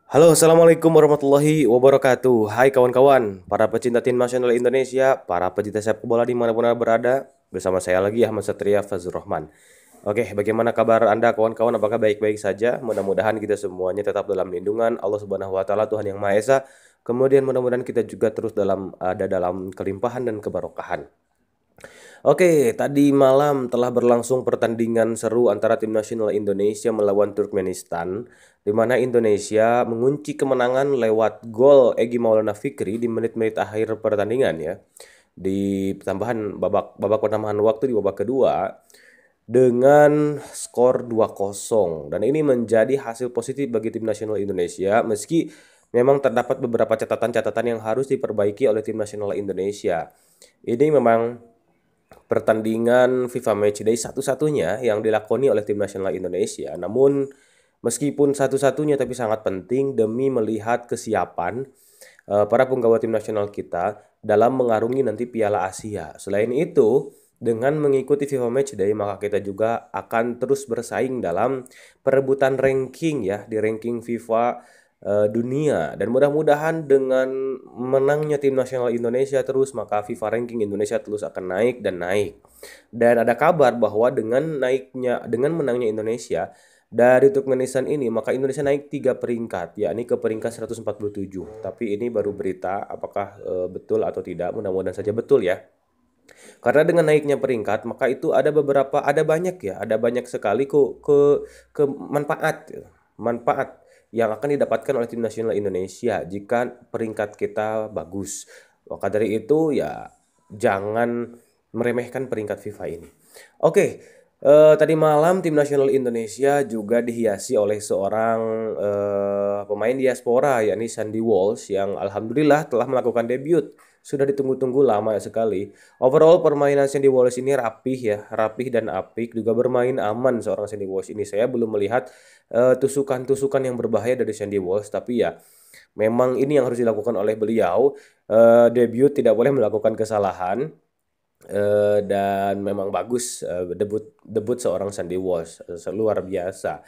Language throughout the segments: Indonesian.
Halo, Assalamualaikum warahmatullahi wabarakatuh. Hai kawan-kawan, para pecinta tim nasional Indonesia, para pecinta sepak bola dimanapun Anda berada, bersama saya lagi Ahmad Satria Fazur Rahman. Oke, bagaimana kabar Anda kawan-kawan? Apakah baik-baik saja? Mudah-mudahan kita semuanya tetap dalam lindungan Allah Subhanahu wa taala Tuhan Yang Maha Esa. Kemudian mudah-mudahan kita juga terus ada dalam kelimpahan dan keberkahan. Oke, tadi malam telah berlangsung pertandingan seru antara tim nasional Indonesia melawan Turkmenistan, di mana Indonesia mengunci kemenangan lewat gol Egy Maulana Fikri di menit-menit akhir pertandingan ya. Di tambahan babak penambahan waktu di babak kedua dengan skor 2-0 dan ini menjadi hasil positif bagi tim nasional Indonesia meski memang terdapat beberapa catatan-catatan yang harus diperbaiki oleh tim nasional Indonesia. Ini memang pertandingan FIFA Matchday satu-satunya yang dilakoni oleh tim nasional Indonesia. Namun meskipun satu-satunya tapi sangat penting demi melihat kesiapan para penggawa tim nasional kita dalam mengarungi nanti Piala Asia. Selain itu, dengan mengikuti FIFA Matchday maka kita juga akan terus bersaing dalam perebutan ranking ya di ranking FIFA dunia, dan mudah-mudahan dengan menangnya tim nasional Indonesia terus maka FIFA ranking Indonesia terus akan naik dan naik. Dan ada kabar bahwa dengan menangnya Indonesia dari Turkmenistan ini maka Indonesia naik 3 peringkat yakni ke peringkat 147. Tapi ini baru berita, apakah betul atau tidak, mudah-mudahan saja betul ya. Karena dengan naiknya peringkat maka itu ada banyak sekali ke manfaat yang akan didapatkan oleh tim nasional Indonesia jika peringkat kita bagus. Maka dari itu ya jangan meremehkan peringkat FIFA ini. Oke, tadi malam tim nasional Indonesia juga dihiasi oleh seorang pemain diaspora yakni Sandy Walsh yang alhamdulillah telah melakukan debut. Sudah ditunggu-tunggu lama sekali. Overall permainan Sandy Walsh ini rapih ya, rapih dan apik, juga bermain aman seorang Sandy Walsh ini. Saya belum melihat tusukan-tusukan yang berbahaya dari Sandy Walsh, tapi ya memang ini yang harus dilakukan oleh beliau. Debut tidak boleh melakukan kesalahan. Dan memang bagus debut debut seorang Sandy Walsh, luar biasa.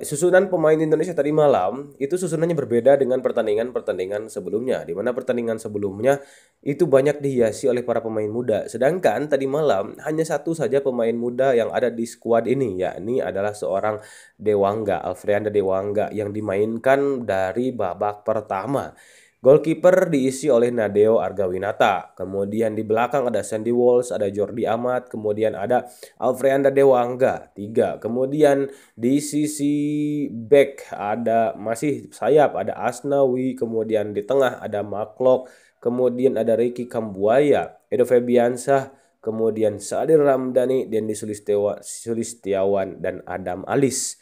Susunan pemain Indonesia tadi malam itu susunannya berbeda dengan pertandingan-pertandingan sebelumnya, di mana pertandingan sebelumnya itu banyak dihiasi oleh para pemain muda. Sedangkan tadi malam hanya satu saja pemain muda yang ada di skuad ini, yakni adalah seorang Dewangga, Alfreanda Dewangga yang dimainkan dari babak pertama. Goalkeeper diisi oleh Nadeo Argawinata. Kemudian di belakang ada Sandy Walsh, ada Jordi Amat, kemudian ada Alfreanda Dewangga, 3. Kemudian di sisi back ada masih sayap, ada Asnawi, kemudian di tengah ada Maklok, kemudian ada Ricky Kambuaya, Edo Febiansah, kemudian Sadir Ramdhani, Dendi Sulistiawan, dan Adam Alis.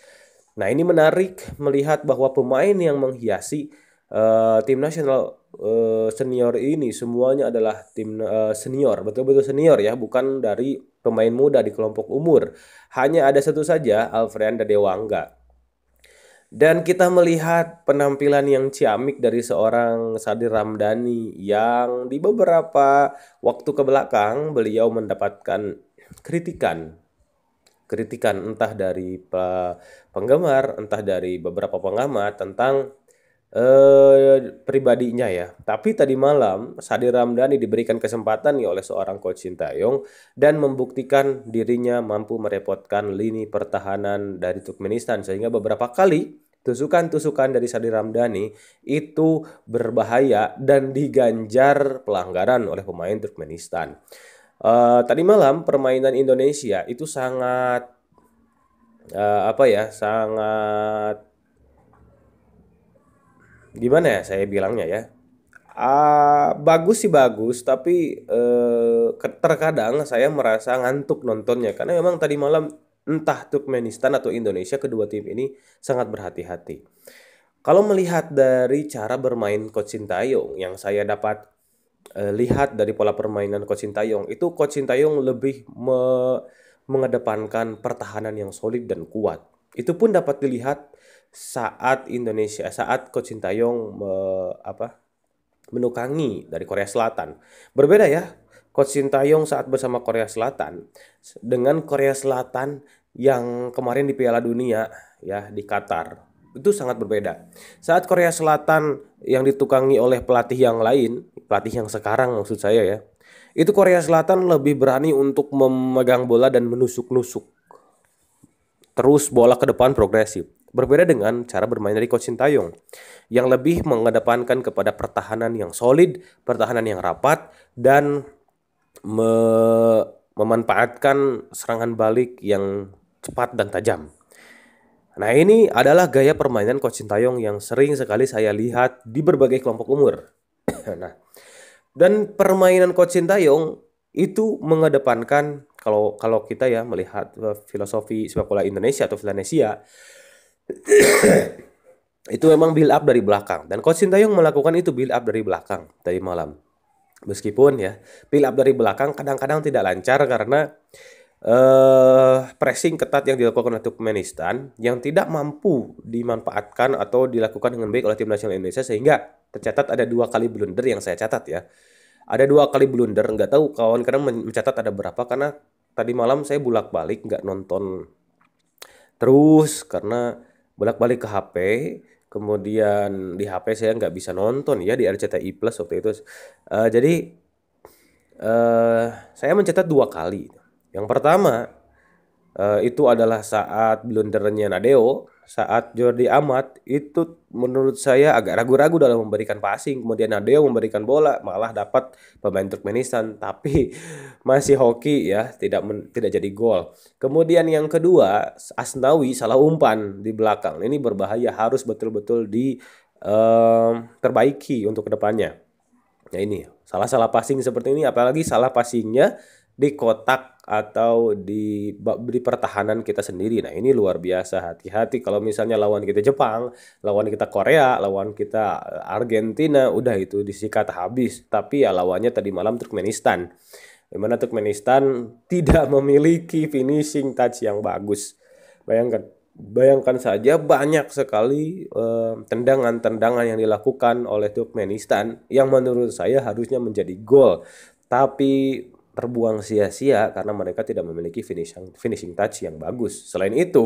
Nah, ini menarik melihat bahwa pemain yang menghiasi tim nasional senior ini semuanya adalah tim senior, betul-betul senior ya, bukan dari pemain muda di kelompok umur. Hanya ada satu saja, Alfreanda Dewangga. Dan kita melihat penampilan yang ciamik dari seorang Sadir Ramdhani yang di beberapa waktu ke belakang beliau mendapatkan kritikan kritikan entah dari penggemar, entah dari beberapa pengamat tentang pribadinya ya. Tapi tadi malam Sadir Ramdhani diberikan kesempatan nih oleh seorang coach Sintayong dan membuktikan dirinya mampu merepotkan lini pertahanan dari Turkmenistan sehingga beberapa kali tusukan-tusukan dari Sadir Ramdhani itu berbahaya dan diganjar pelanggaran oleh pemain Turkmenistan. Tadi malam permainan Indonesia itu sangat sangat gimana ya saya bilangnya ya. Bagus sih bagus, tapi terkadang saya merasa ngantuk nontonnya karena memang tadi malam entah Turkmenistan atau Indonesia kedua tim ini sangat berhati-hati. Kalau melihat dari cara bermain Coach Sintayong yang saya dapat lihat dari pola permainan Coach Sintayong, itu Coach Sintayong lebih mengedepankan pertahanan yang solid dan kuat. Itu pun dapat dilihat saat Coach Sintayong menukangi dari Korea Selatan. Berbeda ya, Coach Sintayong saat bersama Korea Selatan dengan Korea Selatan yang kemarin di Piala Dunia ya di Qatar. itu sangat berbeda. Saat Korea Selatan yang ditukangi oleh pelatih yang lain, pelatih yang sekarang maksud saya ya, itu Korea Selatan lebih berani untuk memegang bola dan menusuk-nusuk. Terus bola ke depan progresif. Berbeda dengan cara bermain dari Coach Sintayong yang lebih mengedepankan kepada pertahanan yang solid, pertahanan yang rapat, dan memanfaatkan serangan balik yang cepat dan tajam. Nah, ini adalah gaya permainan Coach Sintayong yang sering sekali saya lihat di berbagai kelompok umur. Nah, dan permainan Coach Sintayong itu mengedepankan kalau kalau kita ya melihat filosofi sepak bola Indonesia atau Villanesia itu memang build up dari belakang dan Coach Sintayong melakukan itu build up dari belakang tadi malam. Meskipun ya build up dari belakang kadang-kadang tidak lancar karena pressing ketat yang dilakukan oleh Turkmenistan yang tidak mampu dimanfaatkan atau dilakukan dengan baik oleh tim nasional Indonesia sehingga tercatat ada 2 kali blunder yang saya catat ya. Ada 2 kali blunder, nggak tahu kawan-kawan mencatat ada berapa karena tadi malam saya bolak-balik nggak nonton terus karena bolak-balik ke HP. Kemudian di HP saya nggak bisa nonton ya di RCTI Plus waktu itu. Jadi saya mencatat 2 kali. Yang pertama itu adalah saat blundernya Nadeo, saat Jordi Amat itu menurut saya agak ragu-ragu dalam memberikan passing. Kemudian Nadeo memberikan bola malah dapat pemain Turkmenistan, tapi masih hoki ya, tidak jadi gol. Kemudian yang kedua, Asnawi salah umpan di belakang. Ini berbahaya, harus betul-betul perbaiki untuk kedepannya. Ya ini salah-salah passing seperti ini, apalagi salah passingnya di kotak atau di pertahanan kita sendiri. Nah ini luar biasa, hati-hati kalau misalnya lawan kita Jepang, lawan kita Korea, lawan kita Argentina, udah itu disikat habis. Tapi ya lawannya tadi malam Turkmenistan, dimana Turkmenistan tidak memiliki finishing touch yang bagus. Bayangkan saja banyak sekali tendangan-tendangan yang dilakukan oleh Turkmenistan yang menurut saya harusnya menjadi gol, tapi terbuang sia-sia karena mereka tidak memiliki finishing touch yang bagus. Selain itu,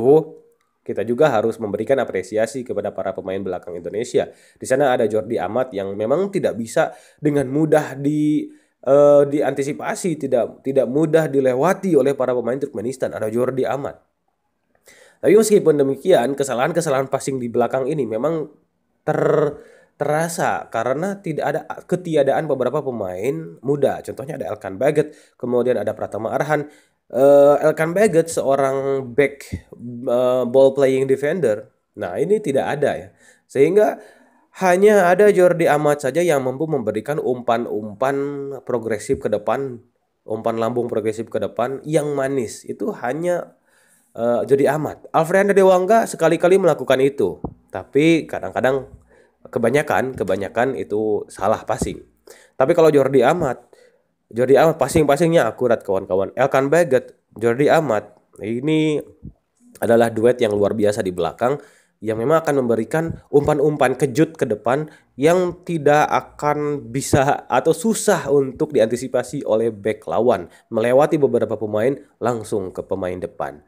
kita juga harus memberikan apresiasi kepada para pemain belakang Indonesia. Di sana ada Jordi Amat yang memang tidak bisa dengan mudah diantisipasi, tidak mudah dilewati oleh para pemain Turkmenistan. Ada Jordi Amat. Tapi meskipun demikian, kesalahan-kesalahan passing di belakang ini memang terasa karena tidak ada ketiadaan beberapa pemain muda. Contohnya ada Elkan Baggett, kemudian ada Pratama Arhan. Elkan Baggett seorang back ball playing defender. Nah, ini tidak ada ya. Sehingga hanya ada Jordi Amat saja yang mampu memberikan umpan-umpan progresif ke depan, umpan lambung progresif ke depan yang manis. Itu hanya Jordi Amat. Alfreanda Dewangga sekali-kali melakukan itu, tapi kadang-kadang kebanyakan itu salah passing. Tapi kalau Jordi Amat passingnya akurat kawan-kawan. Elkan Baggett, Jordi Amat ini adalah duet yang luar biasa di belakang yang memang akan memberikan umpan-umpan kejut ke depan yang tidak akan bisa atau susah untuk diantisipasi oleh back lawan, melewati beberapa pemain langsung ke pemain depan.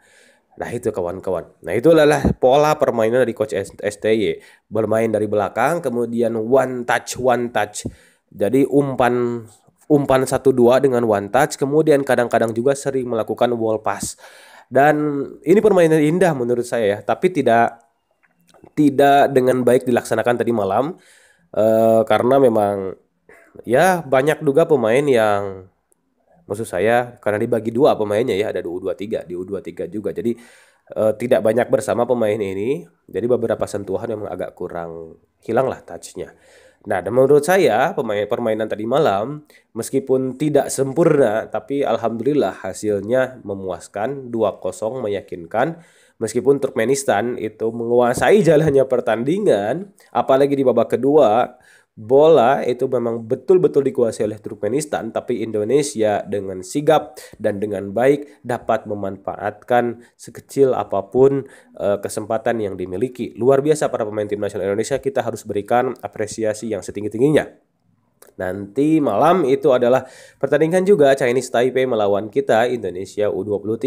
Nah itu kawan-kawan. Nah itu adalah pola permainan dari Coach STY. Bermain dari belakang, kemudian one touch. Jadi umpan 1-2 dengan one touch, kemudian kadang-kadang juga sering melakukan wall pass. Dan ini permainan indah menurut saya ya, tapi tidak dengan baik dilaksanakan tadi malam. Karena memang ya banyak juga pemain yang maksud saya karena dibagi 2 pemainnya ya, ada di U23 juga. Jadi tidak banyak bersama pemain ini. Jadi beberapa sentuhan yang agak kurang, hilanglah touch-nya. Nah, dan menurut saya permainan tadi malam meskipun tidak sempurna tapi alhamdulillah hasilnya memuaskan, 2-0 meyakinkan. Meskipun Turkmenistan itu menguasai jalannya pertandingan, apalagi di babak kedua bola itu memang betul-betul dikuasai oleh Turkmenistan, tapi Indonesia dengan sigap dan dengan baik dapat memanfaatkan sekecil apapun kesempatan yang dimiliki. Luar biasa para pemain tim nasional Indonesia, kita harus berikan apresiasi yang setinggi-tingginya. Nanti malam itu adalah pertandingan juga Chinese Taipei melawan kita Indonesia U23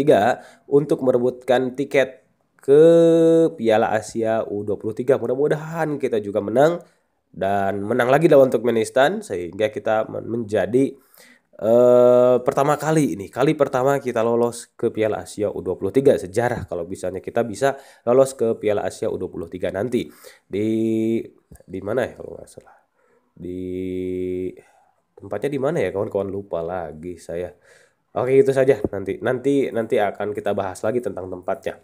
untuk merebutkan tiket ke Piala Asia U23. Mudah-mudahan kita juga menang dan menang lagi lawan Turkmenistan sehingga kita menjadi pertama kali ini, kali pertama kita lolos ke Piala Asia U23 sejarah kalau misalnya kita bisa lolos ke Piala Asia U23 nanti di mana ya kalau nggak salah, di tempatnya di mana ya kawan-kawan, lupa lagi saya. Oke, itu saja, nanti akan kita bahas lagi tentang tempatnya,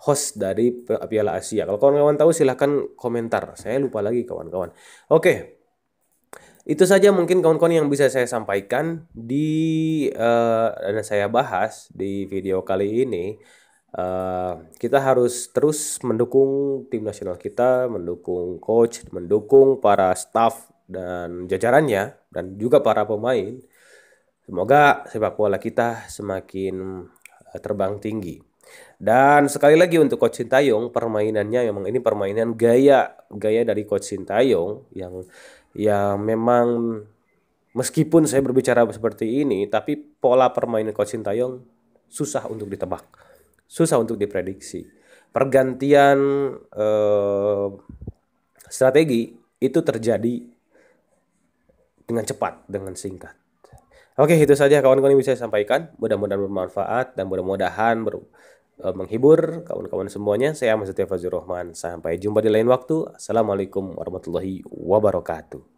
host dari Piala Asia. Kalau kawan-kawan tahu silahkan komentar, saya lupa lagi kawan-kawan. Oke, itu saja mungkin kawan-kawan yang bisa saya sampaikan dan saya bahas di video kali ini. Kita harus terus mendukung tim nasional kita, mendukung coach, mendukung para staff dan jajarannya, dan juga para pemain. Semoga sepak bola kita semakin terbang tinggi. Dan sekali lagi untuk Coach Sintayong, permainannya memang ini permainan gaya dari Coach Sintayong yang memang, meskipun saya berbicara seperti ini, tapi pola permainan Coach Sintayong susah untuk ditebak, susah untuk diprediksi. Pergantian strategi itu terjadi dengan cepat, dengan singkat. Oke, itu saja kawan-kawan yang bisa saya sampaikan. Mudah-mudahan bermanfaat dan mudah-mudahan menghibur kawan-kawan semuanya. Saya Mas Setia Fazrul Rahman. Sampai jumpa di lain waktu. Assalamualaikum warahmatullahi wabarakatuh.